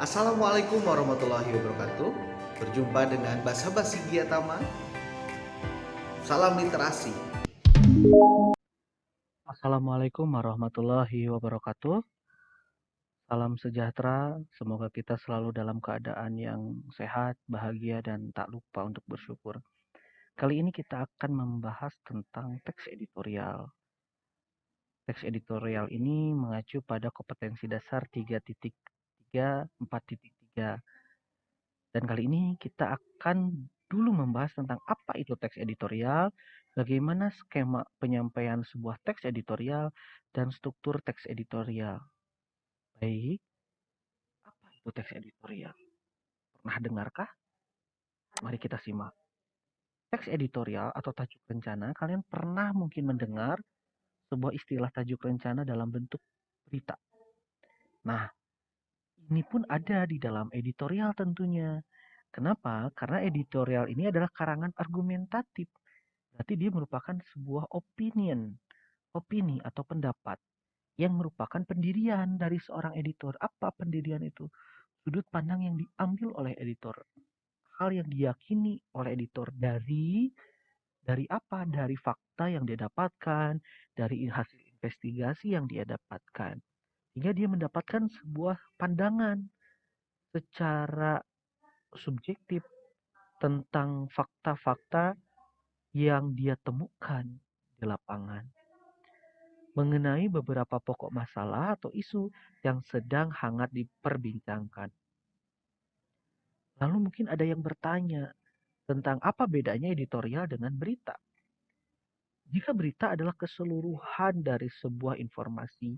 Assalamualaikum warahmatullahi wabarakatuh. Berjumpa dengan Basa-Basi Giatama. Salam literasi. Assalamualaikum warahmatullahi wabarakatuh. Salam sejahtera. Semoga kita selalu dalam keadaan yang sehat, bahagia, dan tak lupa untuk bersyukur. Kali ini kita akan membahas tentang teks editorial. Teks editorial ini mengacu pada kompetensi dasar 3.3, 4.3. Dan kali ini kita akan dulu membahas tentang apa itu teks editorial, bagaimana skema penyampaian sebuah teks editorial, dan struktur teks editorial. Baik, apa itu teks editorial? Pernah dengarkah? Mari kita simak. Teks editorial atau tajuk rencana, kalian pernah mungkin mendengar sebuah istilah tajuk rencana dalam bentuk berita. Nah, ini pun ada di dalam editorial tentunya. Kenapa? Karena editorial ini adalah karangan argumentatif. Berarti dia merupakan sebuah opini atau pendapat yang merupakan pendirian dari seorang editor. Apa pendirian itu? Sudut pandang yang diambil oleh editor, hal yang diyakini oleh editor dari apa? Dari fakta yang dia dapatkan, dari hasil investigasi yang dia dapatkan. Hingga dia mendapatkan sebuah pandangan secara subjektif tentang fakta-fakta yang dia temukan di lapangan mengenai beberapa pokok masalah atau isu yang sedang hangat diperbincangkan. Lalu mungkin ada yang bertanya tentang apa bedanya editorial dengan berita. Jika berita adalah keseluruhan dari sebuah informasi,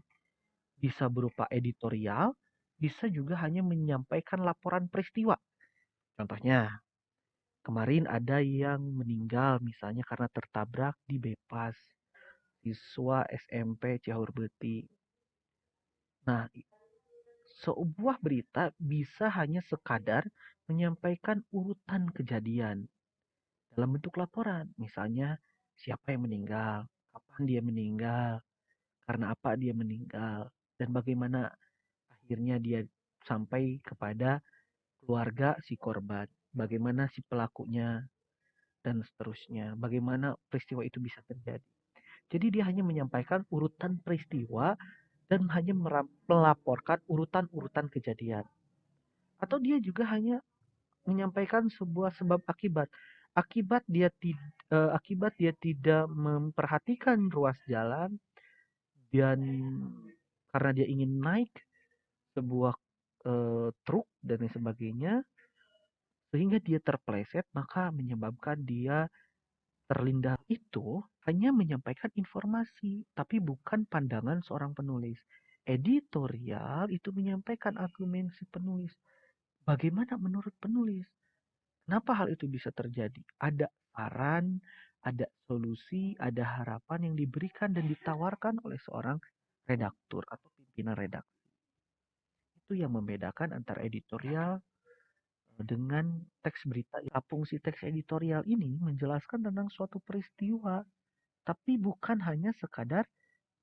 bisa berupa editorial, bisa juga hanya menyampaikan laporan peristiwa. Contohnya, kemarin ada yang meninggal misalnya karena tertabrak di bypass siswa SMP Ciaur Beti. Nah, sebuah berita bisa hanya sekadar menyampaikan urutan kejadian dalam bentuk laporan. Misalnya, siapa yang meninggal, kapan dia meninggal, karena apa dia meninggal, dan bagaimana akhirnya dia sampai kepada keluarga si korban, bagaimana si pelakunya, dan seterusnya, bagaimana peristiwa itu bisa terjadi. Jadi dia hanya menyampaikan urutan peristiwa dan hanya melaporkan urutan-urutan kejadian. Atau dia juga hanya menyampaikan sebuah sebab akibat. Akibat dia tidak memperhatikan ruas jalan dan karena dia ingin naik sebuah truk dan lain sebagainya sehingga dia terpleset maka menyebabkan dia terlindas. Itu hanya menyampaikan informasi tapi bukan pandangan seorang penulis. Editorial itu menyampaikan argumen si penulis. Bagaimana menurut penulis? Kenapa hal itu bisa terjadi? Ada saran, ada solusi, ada harapan yang diberikan dan ditawarkan oleh seorang redaktur atau pimpinan redaksi. Itu yang membedakan antara editorial dengan teks berita. Fungsi teks editorial ini menjelaskan tentang suatu peristiwa, tapi bukan hanya sekadar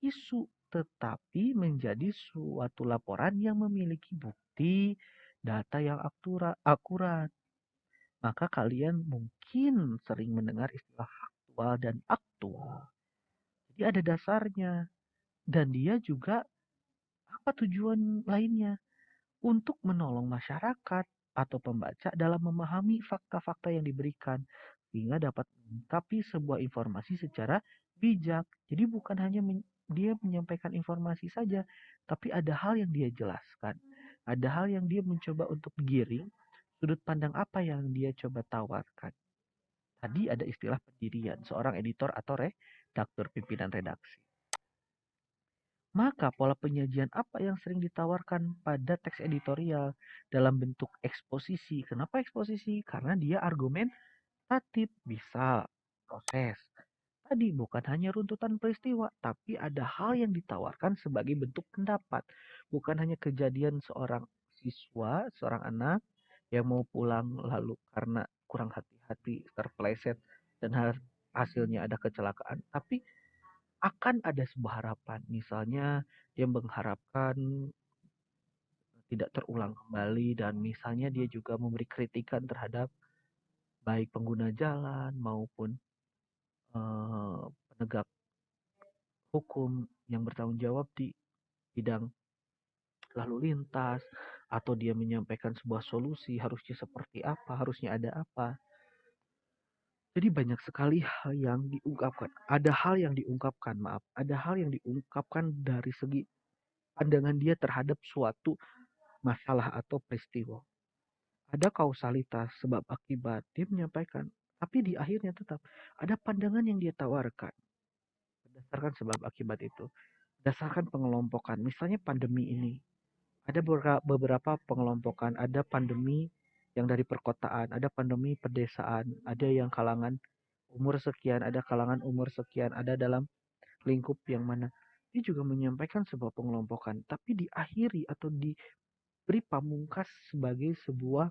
isu, tetapi menjadi suatu laporan yang memiliki bukti, data yang akurat. Maka kalian mungkin sering mendengar istilah faktual dan aktual. Jadi ada dasarnya. Dan dia juga apa tujuan lainnya? Untuk menolong masyarakat atau pembaca dalam memahami fakta-fakta yang diberikan. Sehingga dapat menyikapi sebuah informasi secara bijak. Jadi bukan hanya dia menyampaikan informasi saja. Tapi ada hal yang dia jelaskan. Ada hal yang dia mencoba untuk giring. Sudut pandang apa yang dia coba tawarkan. Tadi ada istilah pendirian, seorang editor atau redaktur pimpinan redaksi. Maka pola penyajian apa yang sering ditawarkan pada teks editorial dalam bentuk eksposisi? Kenapa eksposisi? Karena dia argumentatif, bisa proses. Tadi bukan hanya runtutan peristiwa, tapi ada hal yang ditawarkan sebagai bentuk pendapat. Bukan hanya kejadian seorang siswa, seorang anak yang mau pulang lalu karena kurang hati-hati terpleset dan hasilnya ada kecelakaan, tapi akan ada sebuah harapan. Misalnya dia mengharapkan tidak terulang kembali, dan misalnya dia juga memberi kritikan terhadap baik pengguna jalan maupun penegak hukum yang bertanggung jawab di bidang lalu lintas, atau dia menyampaikan sebuah solusi harusnya seperti apa, harusnya ada apa. Jadi banyak sekali hal yang diungkapkan. Ada hal yang diungkapkan, maaf, ada hal yang diungkapkan dari segi pandangan dia terhadap suatu masalah atau peristiwa. Ada kausalitas sebab akibat, dia menyampaikan, tapi di akhirnya tetap ada pandangan yang dia tawarkan berdasarkan sebab akibat itu. Berdasarkan pengelompokan, misalnya pandemi ini. Ada beberapa pengelompokan, ada pandemi yang dari perkotaan, ada pandemi pedesaan, ada yang kalangan umur sekian, ada kalangan umur sekian, ada dalam lingkup yang mana. Dia juga menyampaikan sebuah pengelompokan, tapi diakhiri atau diberi pamungkas sebagai sebuah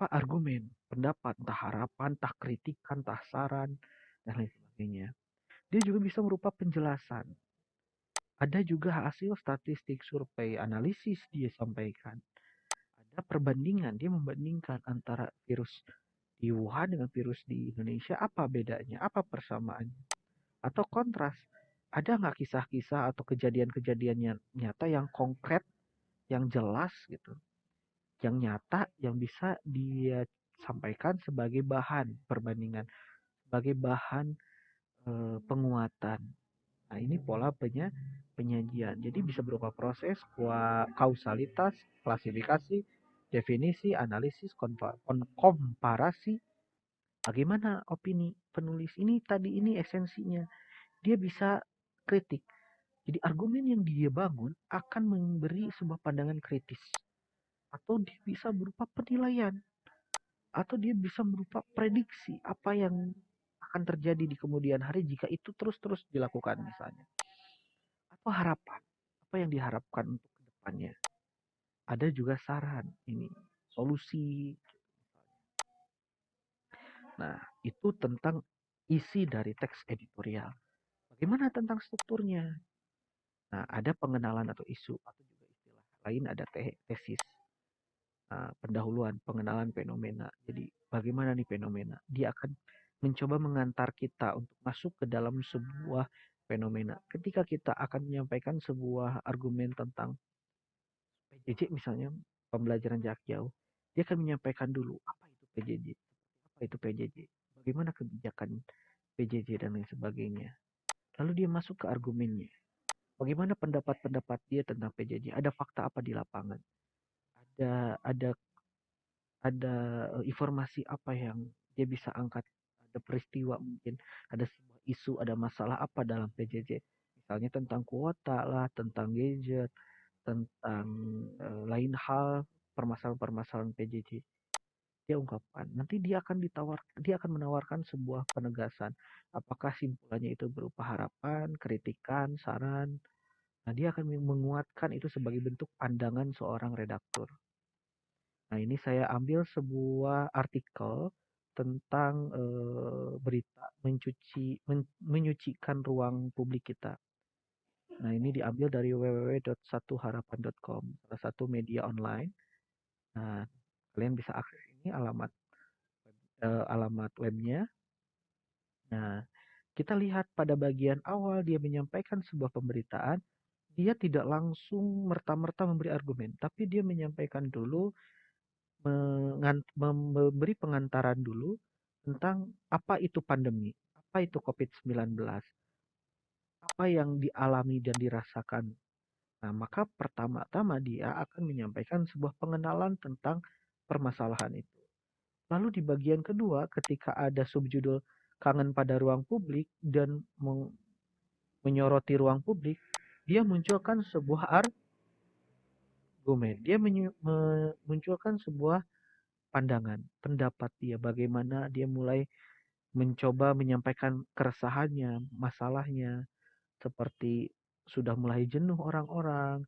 argumen, pendapat, entah harapan, entah kritikan, entah saran, dan lain sebagainya. Dia juga bisa berupa penjelasan. Ada juga hasil statistik, survei, analisis dia sampaikan. Ada perbandingan, dia membandingkan antara virus di Wuhan dengan virus di Indonesia, apa bedanya, apa persamaannya. Atau kontras, ada nggak kisah-kisah atau kejadian-kejadian nyata yang konkret, yang jelas gitu, yang nyata, yang bisa dia sampaikan sebagai bahan perbandingan, sebagai bahan penguatan. Nah, ini pola penyajian. Jadi bisa berupa proses, kausalitas, klasifikasi, definisi, analisis, komparasi. Bagaimana opini penulis ini tadi, ini esensinya. Dia bisa kritik. Jadi argumen yang dia bangun akan memberi sebuah pandangan kritis. Atau dia bisa berupa penilaian. Atau dia bisa berupa prediksi apa yang akan terjadi di kemudian hari jika itu terus-terus dilakukan misalnya. Atau harapan, apa yang diharapkan untuk kedepannya. Ada juga saran, ini solusi. Nah, itu tentang isi dari teks editorial. Bagaimana tentang strukturnya? Nah, ada pengenalan atau isu, atau juga istilah lain ada tesis. Nah, pendahuluan, pengenalan fenomena. Jadi, bagaimana nih fenomena? Dia akan mencoba mengantar kita untuk masuk ke dalam sebuah fenomena. Ketika kita akan menyampaikan sebuah argumen tentang PJJ misalnya, pembelajaran jarak jauh, dia akan menyampaikan dulu apa itu PJJ, apa itu PJJ, bagaimana kebijakan PJJ dan lain sebagainya. Lalu dia masuk ke argumennya. Bagaimana pendapat-pendapat dia tentang PJJ? Ada fakta apa di lapangan? Ada ada informasi apa yang dia bisa angkat? Ada peristiwa mungkin, ada sebuah isu, ada masalah apa dalam PJJ? Misalnya tentang kuota lah, tentang gadget, tentang lain hal, permasalahan-permasalahan PJJ. Dia ungkapkan. Nanti dia akan menawarkan sebuah penegasan. Apakah simpulannya itu berupa harapan, kritikan, saran. Nah, dia akan menguatkan itu sebagai bentuk pandangan seorang redaktur. Nah, ini saya ambil sebuah artikel tentang berita menyucikan ruang publik kita. Nah, ini diambil dari www.satuharapan.com, salah satu media online. Nah, kalian bisa akses ini alamat webnya. Nah, kita lihat pada bagian awal dia menyampaikan sebuah pemberitaan, dia tidak langsung merta-merta memberi argumen, tapi dia menyampaikan dulu, memberi pengantaran dulu tentang apa itu pandemi, apa itu COVID-19, apa yang dialami dan dirasakan. Nah, maka pertama-tama dia akan menyampaikan sebuah pengenalan tentang permasalahan itu. Lalu di bagian kedua, ketika ada subjudul kangen pada ruang publik dan menyoroti ruang publik, dia munculkan sebuah argumen. Dia munculkan sebuah pandangan, pendapat dia, bagaimana dia mulai mencoba menyampaikan keresahannya, masalahnya, seperti sudah mulai jenuh orang-orang,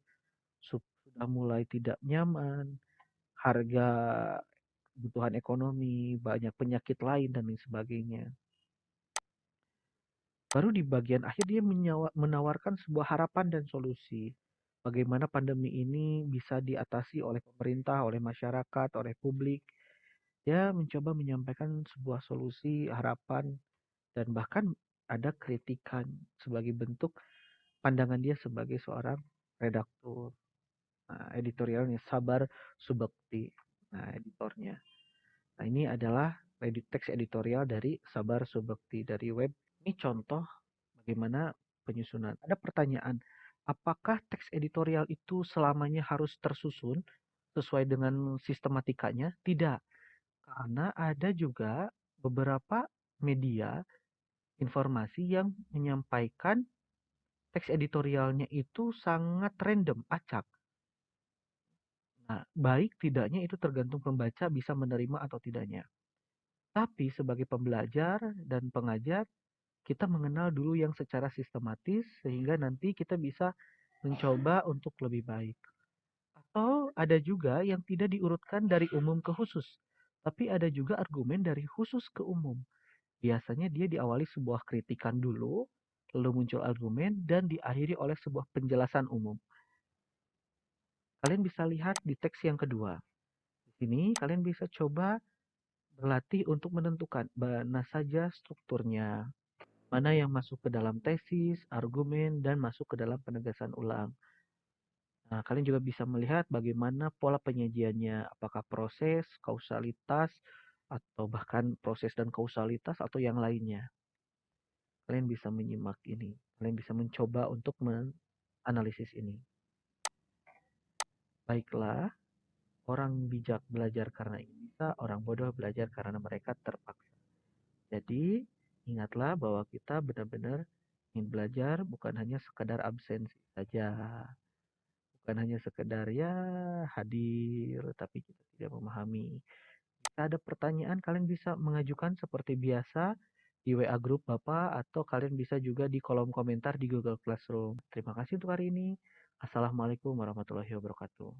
sudah mulai tidak nyaman, harga kebutuhan ekonomi, banyak penyakit lain dan lain sebagainya. Baru di bagian akhir dia menawarkan sebuah harapan dan solusi. bagaimana pandemi ini bisa diatasi oleh pemerintah, oleh masyarakat, oleh publik. Dia mencoba menyampaikan sebuah solusi, harapan, dan bahkan ada kritikan sebagai bentuk pandangan dia sebagai seorang redaktur. Nah, editorialnya Sabar Subekti. Nah, editornya. Nah, ini adalah teks editorial dari Sabar Subekti dari web. Ini contoh bagaimana penyusunan. Ada pertanyaan, apakah teks editorial itu selamanya harus tersusun sesuai dengan sistematikanya? Tidak, karena ada juga beberapa media informasi yang menyampaikan teks editorialnya itu sangat random, acak. Nah, baik tidaknya itu tergantung pembaca bisa menerima atau tidaknya. Tapi sebagai pembelajar dan pengajar, kita mengenal dulu yang secara sistematis sehingga nanti kita bisa mencoba untuk lebih baik. Atau ada juga yang tidak diurutkan dari umum ke khusus, tapi ada juga argumen dari khusus ke umum. Biasanya dia diawali sebuah kritikan dulu, lalu muncul argumen, dan diakhiri oleh sebuah penjelasan umum. Kalian bisa lihat di teks yang kedua. Di sini kalian bisa coba berlatih untuk menentukan mana saja strukturnya, mana yang masuk ke dalam tesis, argumen, dan masuk ke dalam penegasan ulang. Nah, kalian juga bisa melihat bagaimana pola penyajiannya, apakah proses, kausalitas, atau bahkan proses dan kausalitas atau yang lainnya. Kalian bisa menyimak ini. Kalian bisa mencoba untuk menganalisis ini. Baiklah, orang bijak belajar karena ingin bisa, orang bodoh belajar karena mereka terpaksa. Jadi, ingatlah bahwa kita benar-benar ingin belajar bukan hanya sekedar absensi saja. Bukan hanya sekedar ya hadir, tapi kita tidak memahami. Jika ada pertanyaan, kalian bisa mengajukan seperti biasa di WA grup Bapak atau kalian bisa juga di kolom komentar di Google Classroom. Terima kasih untuk hari ini. Assalamualaikum warahmatullahi wabarakatuh.